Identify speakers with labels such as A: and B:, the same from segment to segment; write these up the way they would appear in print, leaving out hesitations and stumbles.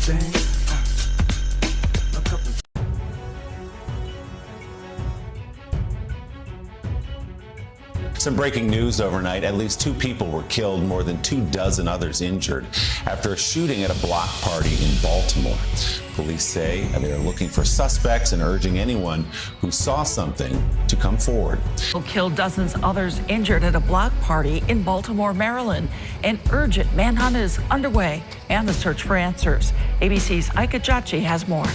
A: Some breaking news overnight. At least 2 people were killed, more than 24 others injured after a shooting at a block party in Baltimore. Police say they are looking for suspects and urging anyone who saw something to come forward.
B: Killed, dozens others injured at a block party in Baltimore, Maryland. An urgent manhunt is underway and the search for answers. ABC's Ika Jachi has more.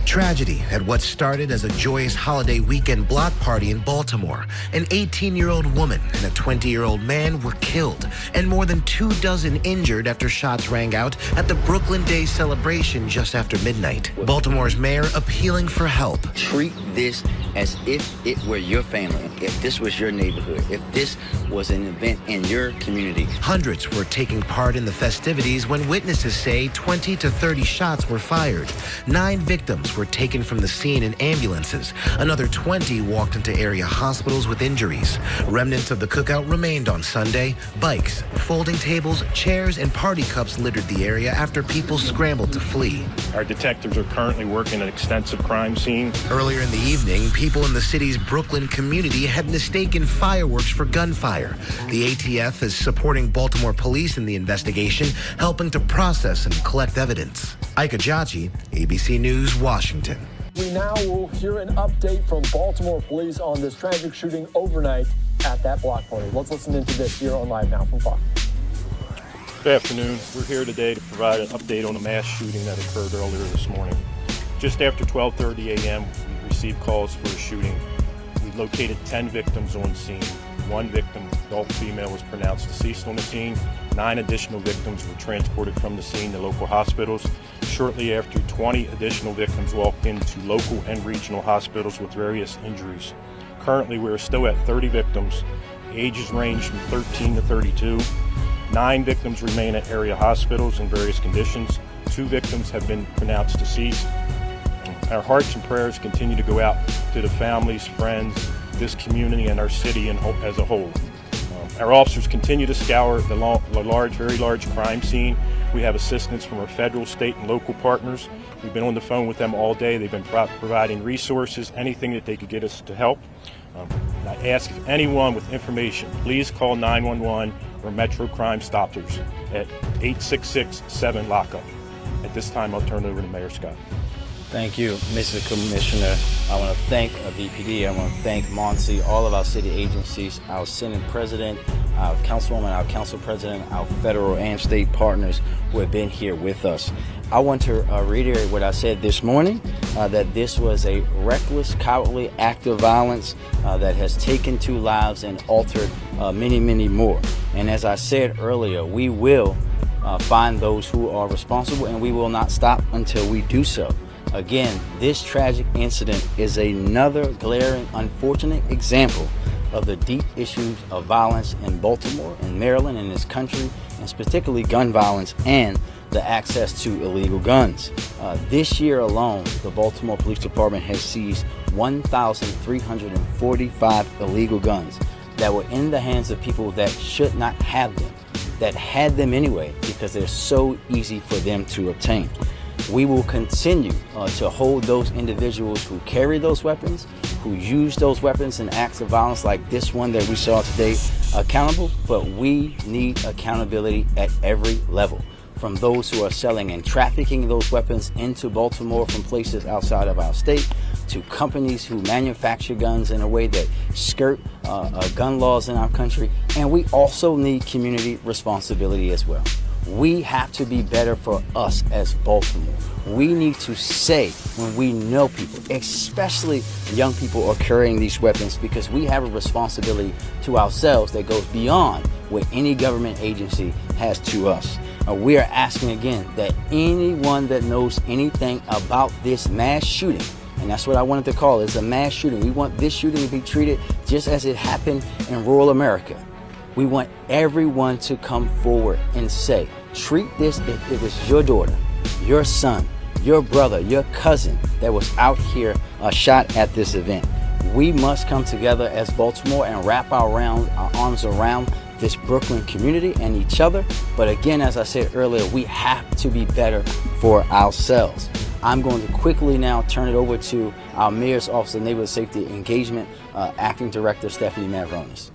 C: Tragedy at what started as a joyous holiday weekend block party in Baltimore. An 18-year-old woman and a 20-year-old man were killed and more than 24 injured after shots rang out at the Brooklyn Day celebration just after midnight. Baltimore's mayor appealing for help.
D: Treat this as if it were your family, if this was your neighborhood, if this was an event in your community.
C: Hundreds were taking part in the festivities when witnesses say 20 to 30 shots were fired. 9 victims were taken from the scene in ambulances. Another 20 walked into area hospitals with injuries. Remnants of the cookout remained on Sunday. Bikes, folding tables, chairs, and party cups littered the area after people scrambled to flee.
E: Our detectives are currently working an extensive crime scene.
C: Earlier in the evening, people in the city's Brooklyn community had mistaken fireworks for gunfire. The ATF is supporting Baltimore police in the investigation, helping to process and collect evidence. Ika Jachi, ABC News, Washington.
F: We now will hear an update from Baltimore police on this tragic shooting overnight at that block party. Let's listen into this here on Live Now from Fox.
E: Good afternoon. We're here today to provide an update on a mass shooting that occurred earlier this morning. Just after 12:30 a.m., we received calls for a shooting. We located 10 victims on scene. 1 victim, adult female, was pronounced deceased on the scene. 9 additional victims were transported from the scene to local hospitals. Shortly after, 20 additional victims walked into local and regional hospitals with various injuries. Currently, we're still at 30 victims. Ages range from 13 to 32. 9 victims remain at area hospitals in various conditions. 2 victims have been pronounced deceased. Our hearts and prayers continue to go out to the families, friends, this community, and our city as a whole. Our officers continue to scour the very large crime scene. We have assistance from our federal, state, and local partners. We've been on the phone with them all day. They've been providing resources, anything that they could get us to help. I ask if anyone with information, please call 911 or Metro Crime Stoppers at 866-7-LOCK-UP. At this time, I'll turn it over to Mayor Scott.
D: Thank you, Mr. Commissioner. I want to thank BPD. I want to thank Monty, all of our city agencies, our Senate President, our Councilwoman, our Council President, our federal and state partners who have been here with us. I want to reiterate what I said this morning, that this was a reckless, cowardly act of violence that has taken 2 lives and altered many, many more. And as I said earlier, we will find those who are responsible, and we will not stop until we do so. Again, this tragic incident is another glaring, unfortunate example of the deep issues of violence in Baltimore, in Maryland, in this country, and particularly gun violence and the access to illegal guns. This year alone, the Baltimore Police Department has seized 1,345 illegal guns that were in the hands of people that should not have them, that had them anyway because they're so easy for them to obtain. We will continue to hold those individuals who carry those weapons, who use those weapons in acts of violence like this one that we saw today, accountable, but we need accountability at every level. From those who are selling and trafficking those weapons into Baltimore from places outside of our state, to companies who manufacture guns in a way that skirt gun laws in our country. And we also need community responsibility as well. We have to be better for us as Baltimore. We need to say when we know people, especially young people, are carrying these weapons, because we have a responsibility to ourselves that goes beyond what any government agency has to us. We are asking again that anyone that knows anything about this mass shooting, and that's what I wanted to call it, it's a mass shooting. We want this shooting to be treated just as it happened in rural America. We want everyone to come forward and say, treat this if it was your daughter, your son, your brother, your cousin that was out here shot at this event. We must come together as Baltimore and wrap our arms around this Brooklyn community and each other. But again, as I said earlier, we have to be better for ourselves. I'm going to quickly now turn it over to our Mayor's Office of Neighborhood Safety Engagement, Acting Director Stephanie Mavronis.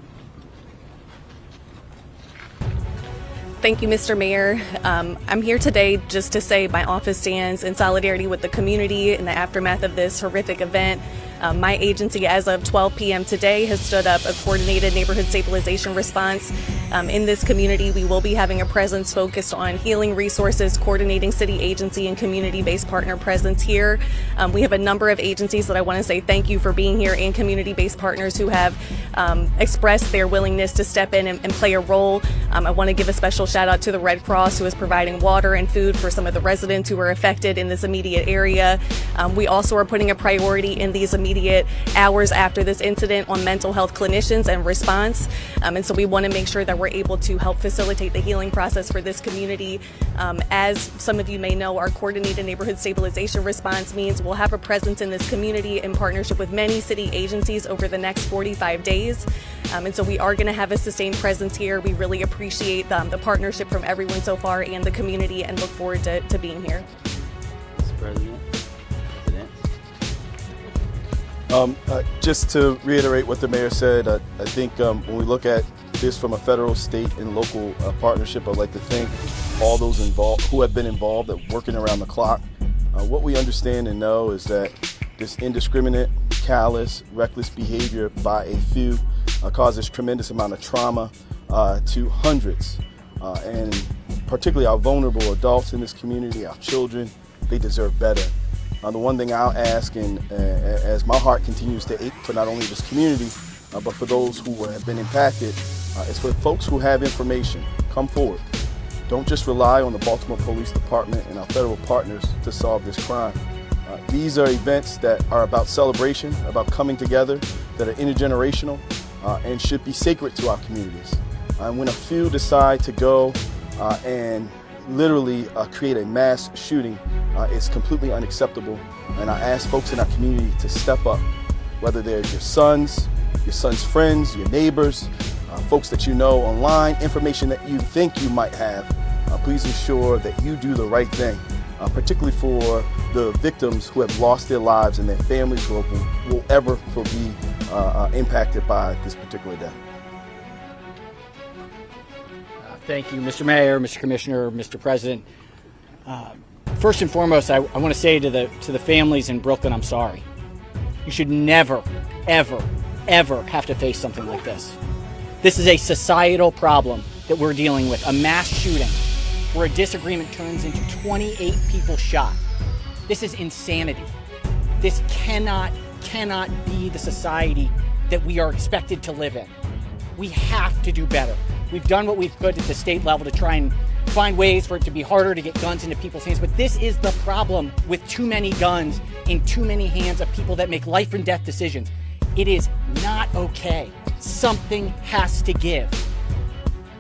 G: Thank you, Mr. Mayor. I'm here today just to say my office stands in solidarity with the community in the aftermath of this horrific event. My agency, as of 12 p.m. today, has stood up a coordinated neighborhood stabilization response. In this community, we will be having a presence focused on healing resources, coordinating city agency and community-based partner presence here. We have a number of agencies that I want to say thank you for being here, and community-based partners who have expressed their willingness to step in and play a role. I want to give a special shout out to the Red Cross, who is providing water and food for some of the residents who are affected in this immediate area. We also are putting a priority in these immediate hours after this incident on mental health clinicians and response. And so we want to make sure that we're able to help facilitate the healing process for this community. As some of you may know, our coordinated neighborhood stabilization response means we'll have a presence in this community in partnership with many city agencies over the next 45 days. And so we are going to have a sustained presence here. We really appreciate the partnership from everyone so far and the community, and look forward to being here.
D: Mr. President.
H: Just to reiterate what the mayor said, I think when we look at this from a federal, state, and local partnership, I'd like to thank all those involved who have been involved at working around the clock. What we understand and know is that this indiscriminate, callous, reckless behavior by a few causes tremendous amount of trauma to hundreds, and particularly our vulnerable adults in this community, our children. They deserve better. The one thing I'll ask, and as my heart continues to ache for not only this community, but for those who have been impacted, is for folks who have information, come forward. Don't just rely on the Baltimore Police Department and our federal partners to solve this crime. These are events that are about celebration, about coming together, that are intergenerational, and should be sacred to our communities. When a few decide to go and literally create a mass shooting, it's completely unacceptable. And I ask folks in our community to step up, whether they're your son's friends, your neighbors, folks that you know online, information that you think you might have. Please ensure that you do the right thing, particularly for the victims who have lost their lives and their families who will ever be impacted by this particular death.
I: Thank you, Mr. Mayor, Mr. Commissioner, Mr. President. First and foremost, I want to say to the families in Brooklyn, I'm sorry. You should never, ever, ever have to face something like this. This is a societal problem that we're dealing with, a mass shooting where a disagreement turns into 28 people shot. This is insanity. This cannot be the society that we are expected to live in. We have to do better. We've done what we could at the state level to try and find ways for it to be harder to get guns into people's hands, but this is the problem with too many guns in too many hands of people that make life and death decisions. It is not okay. Something has to give.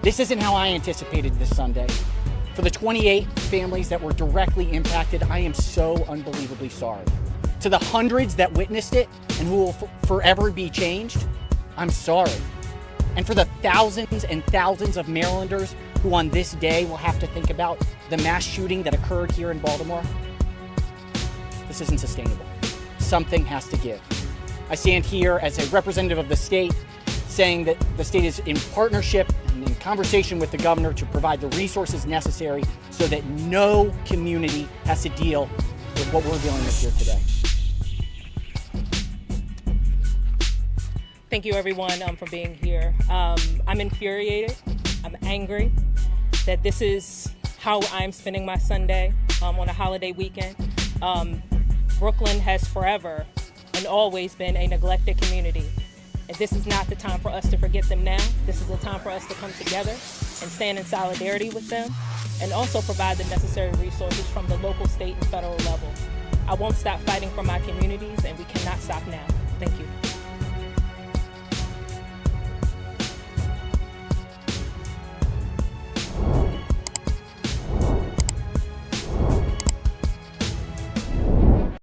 I: This isn't how I anticipated this Sunday. For the 28 families that were directly impacted, I am so unbelievably sorry. To the hundreds that witnessed it and who will forever be changed, I'm sorry. And for the thousands and thousands of Marylanders who on this day will have to think about the mass shooting that occurred here in Baltimore, this isn't sustainable. Something has to give. I stand here as a representative of the state saying that the state is in partnership and in conversation with the governor to provide the resources necessary so that no community has to deal with what we're dealing with here today.
J: Thank you, everyone, for being here. I'm infuriated. I'm angry that this is how I'm spending my Sunday on a holiday weekend. Brooklyn has forever and always been a neglected community. And this is not the time for us to forget them now. This is the time for us to come together and stand in solidarity with them, and also provide the necessary resources from the local, state, and federal level. I won't stop fighting for my communities, and we cannot stop now. Thank you.